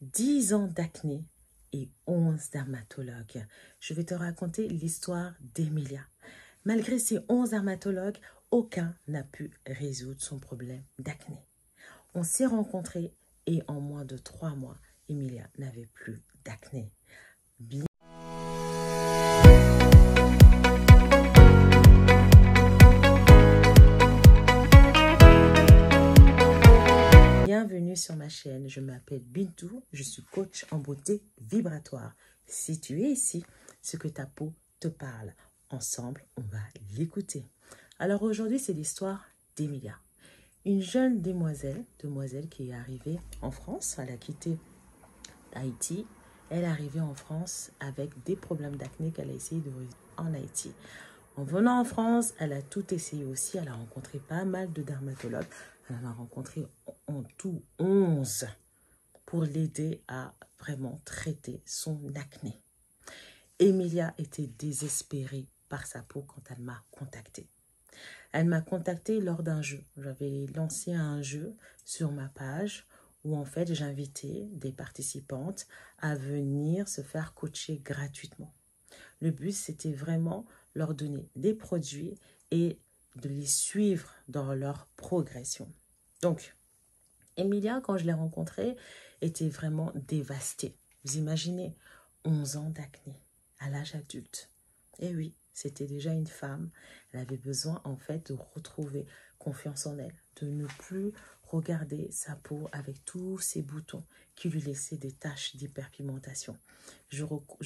10 ans d'acné et 11 dermatologues. Je vais te raconter l'histoire d'Emilia. Malgré ces 11 dermatologues, aucun n'a pu résoudre son problème d'acné. On s'est rencontrés et en moins de 3 mois, Emilia n'avait plus d'acné. Bienvenue sur ma chaîne, je m'appelle Bintou, je suis coach en beauté vibratoire. Si tu es ici, ce que ta peau te parle. Ensemble, on va l'écouter. Alors aujourd'hui, c'est l'histoire d'Emilia. Une jeune demoiselle qui est arrivée en France. Elle a quitté Haïti. Elle est arrivée en France avec des problèmes d'acné qu'elle a essayé de résoudre en Haïti. En venant en France, elle a tout essayé aussi. Elle a rencontré pas mal de dermatologues. Elle en a rencontré en tout 11 pour l'aider à vraiment traiter son acné. Emilia était désespérée par sa peau quand elle m'a contactée. Elle m'a contactée lors d'un jeu. J'avais lancé un jeu sur ma page où en fait j'invitais des participantes à venir se faire coacher gratuitement. Le but, c'était vraiment leur donner des produits et de les suivre dans leur progression. Donc, Emilia, quand je l'ai rencontrée, était vraiment dévastée. Vous imaginez, 11 ans d'acné à l'âge adulte. Et oui, c'était déjà une femme. Elle avait besoin en fait de retrouver confiance en elle, de ne plus regarder sa peau avec tous ces boutons qui lui laissaient des taches d'hyperpigmentation. Je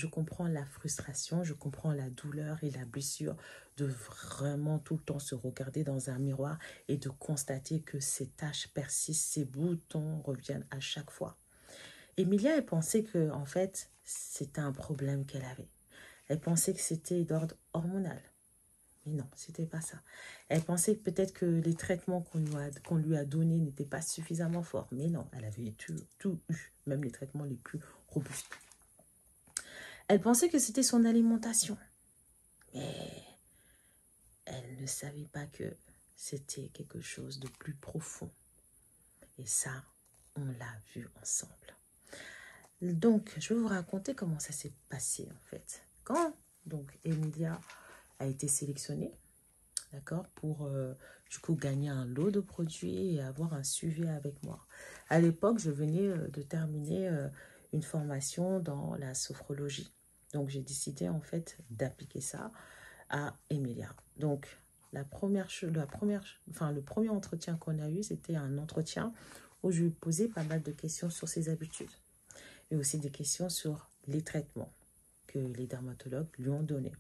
comprends la frustration, je comprends la douleur et la blessure de vraiment tout le temps se regarder dans un miroir et de constater que ces taches persistent, ces boutons reviennent à chaque fois. Emilia, elle pensait que en fait, c'était un problème qu'elle avait. Elle pensait que c'était d'ordre hormonal. Mais non, c'était pas ça. Elle pensait peut-être que les traitements qu'on lui a donnés n'étaient pas suffisamment forts. Mais non, elle avait tout eu, même les traitements les plus robustes. Elle pensait que c'était son alimentation. Mais elle ne savait pas que c'était quelque chose de plus profond. Et ça, on l'a vu ensemble. Donc, je vais vous raconter comment ça s'est passé en fait. Quand donc Emilia a été sélectionnée, d'accord, pour du coup gagner un lot de produits et avoir un suivi avec moi. À l'époque, je venais de terminer une formation dans la sophrologie. Donc, j'ai décidé en fait d'appliquer ça à Emilia. Donc, le premier entretien qu'on a eu, c'était un entretien où je lui posais pas mal de questions sur ses habitudes et aussi des questions sur les traitements que les dermatologues lui ont donnés.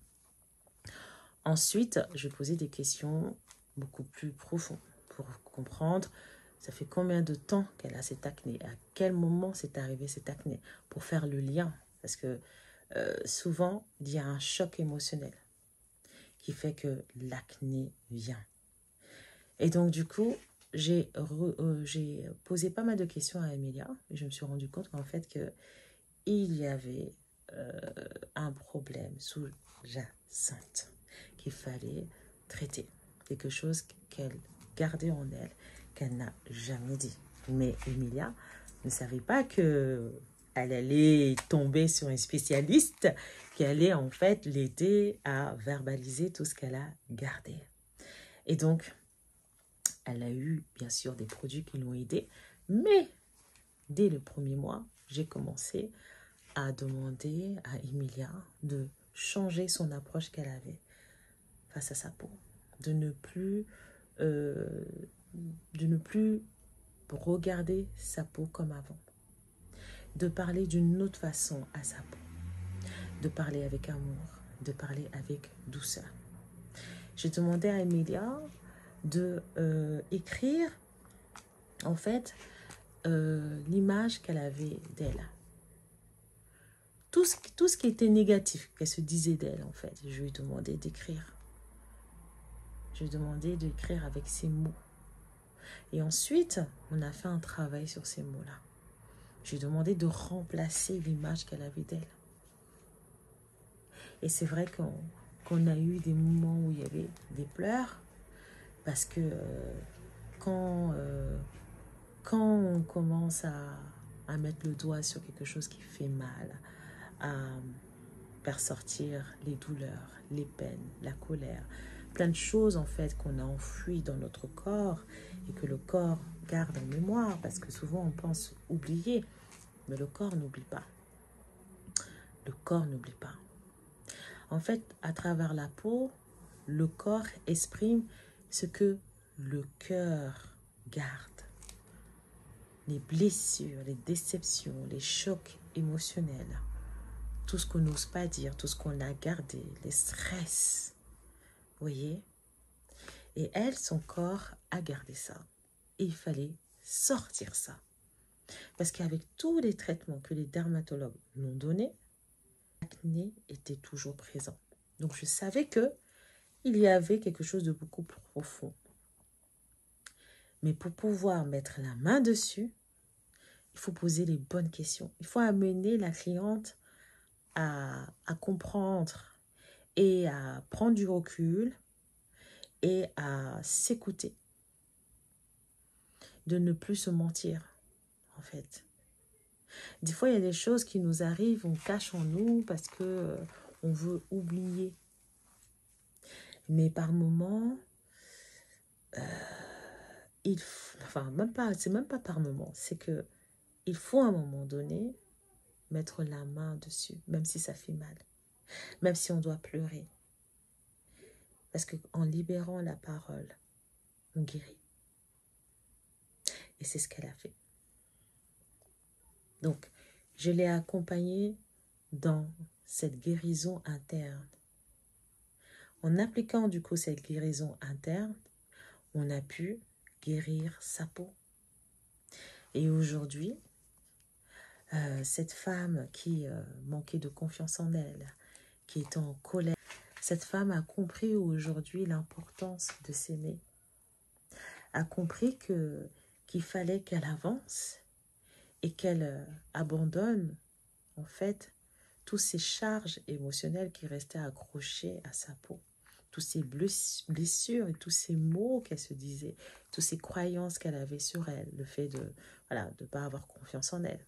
Ensuite, je posais des questions beaucoup plus profondes pour comprendre ça fait combien de temps qu'elle a cette acné, à quel moment c'est arrivé cette acné, pour faire le lien. Parce que souvent, il y a un choc émotionnel qui fait que l'acné vient. Et donc, du coup, j'ai posé pas mal de questions à Emilia et je me suis rendu compte qu'en fait, il y avait un problème sous-jacent qu'il fallait traiter. Quelque chose qu'elle gardait en elle, qu'elle n'a jamais dit. Mais Emilia ne savait pas qu'elle allait tomber sur un spécialiste qui allait en fait l'aider à verbaliser tout ce qu'elle a gardé. Et donc, elle a eu bien sûr des produits qui l'ont aidée, mais dès le premier mois, j'ai commencé à demander à Emilia de changer son approche qu'elle avait face à sa peau, de ne plus regarder sa peau comme avant, de parler d'une autre façon à sa peau, de parler avec amour, de parler avec douceur. J'ai demandé à Emilia de écrire en fait l'image qu'elle avait d'elle. Tout ce qui était négatif qu'elle se disait d'elle, en fait, je lui ai demandé d'écrire. Je lui ai demandé d'écrire avec ces mots. Et ensuite, on a fait un travail sur ces mots-là. Je lui ai demandé de remplacer l'image qu'elle avait d'elle. Et c'est vrai qu'on a eu des moments où il y avait des pleurs, parce que quand on commence à à mettre le doigt sur quelque chose qui fait mal, à faire sortir les douleurs, les peines, la colère, plein de choses en fait qu'on a enfouies dans notre corps et que le corps garde en mémoire parce que souvent on pense oublier, mais le corps n'oublie pas. Le corps n'oublie pas. En fait, à travers la peau, le corps exprime ce que le cœur garde. Les blessures, les déceptions, les chocs émotionnels, tout ce qu'on n'ose pas dire, tout ce qu'on a gardé, les stress. Vous voyez? Et elle, son corps a gardé ça. Et il fallait sortir ça. Parce qu'avec tous les traitements que les dermatologues m'ont donnés, l'acné était toujours présent. Donc je savais que il y avait quelque chose de beaucoup plus profond. Mais pour pouvoir mettre la main dessus, il faut poser les bonnes questions. Il faut amener la cliente à comprendre et à prendre du recul et à s'écouter. De ne plus se mentir, en fait. Des fois, il y a des choses qui nous arrivent, on cache en nous parce que on veut oublier. Mais par moments, c'est même pas par moment, c'est que il faut à un moment donné mettre la main dessus, même si ça fait mal, même si on doit pleurer. Parce qu'en libérant la parole, on guérit. Et c'est ce qu'elle a fait. Donc, je l'ai accompagnée dans cette guérison interne. En appliquant du coup cette guérison interne, on a pu guérir sa peau. Et aujourd'hui, cette femme qui manquait de confiance en elle, qui était en colère, cette femme a compris aujourd'hui l'importance de s'aimer, a compris qu'il fallait qu'elle avance et qu'elle abandonne en fait toutes ces charges émotionnelles qui restaient accrochées à sa peau, toutes ces blessures et tous ces mots qu'elle se disait, toutes ces croyances qu'elle avait sur elle, le fait de ne pas avoir confiance en elle.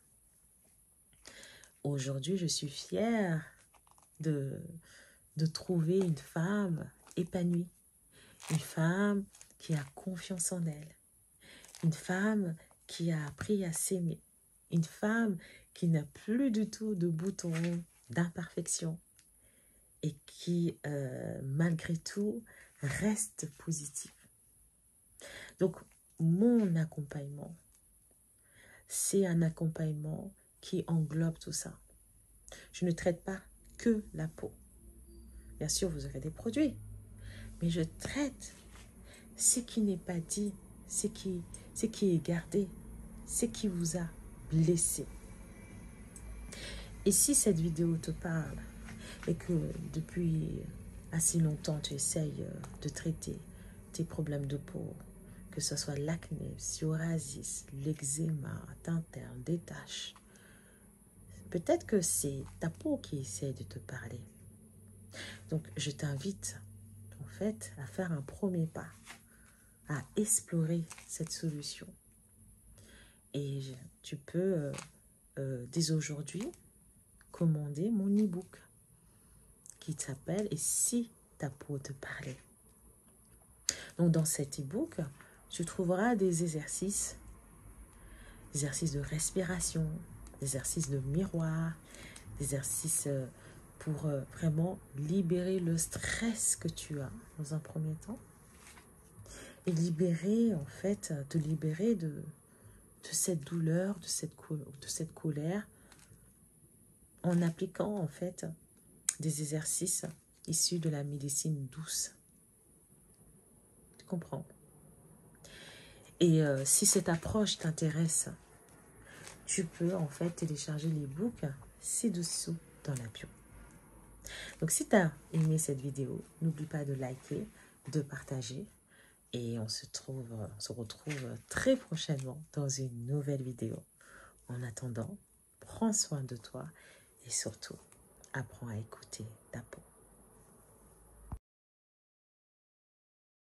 Aujourd'hui, je suis fière de trouver une femme épanouie, une femme qui a confiance en elle, une femme qui a appris à s'aimer, une femme qui n'a plus du tout de boutons d'imperfection et qui, malgré tout, reste positive. Donc, mon accompagnement, c'est un accompagnement qui englobe tout ça. Je ne traite pas que la peau. Bien sûr, vous aurez des produits, mais je traite ce qui n'est pas dit, ce qui est gardé, ce qui vous a blessé. Et si cette vidéo te parle et que depuis assez longtemps tu essayes de traiter tes problèmes de peau, que ce soit l'acné, psoriasis, l'eczéma, interne, des taches, peut-être que c'est ta peau qui essaie de te parler. Donc je t'invite en fait à faire un premier pas, à explorer cette solution. Et tu peux dès aujourd'hui commander mon e-book qui s'appelle « Et si ta peau te parlait ?» Donc dans cet e-book, tu trouveras des exercices de respiration, des exercices de miroir, des exercices pour vraiment libérer le stress que tu as dans un premier temps et te libérer de cette douleur, de cette colère en appliquant en fait des exercices issus de la médecine douce. Tu comprends? Et si cette approche t'intéresse, tu peux en fait télécharger l'e-book ci-dessous dans la bio. Donc si tu as aimé cette vidéo, n'oublie pas de liker, de partager et on se retrouve très prochainement dans une nouvelle vidéo. En attendant, prends soin de toi et surtout, apprends à écouter ta peau.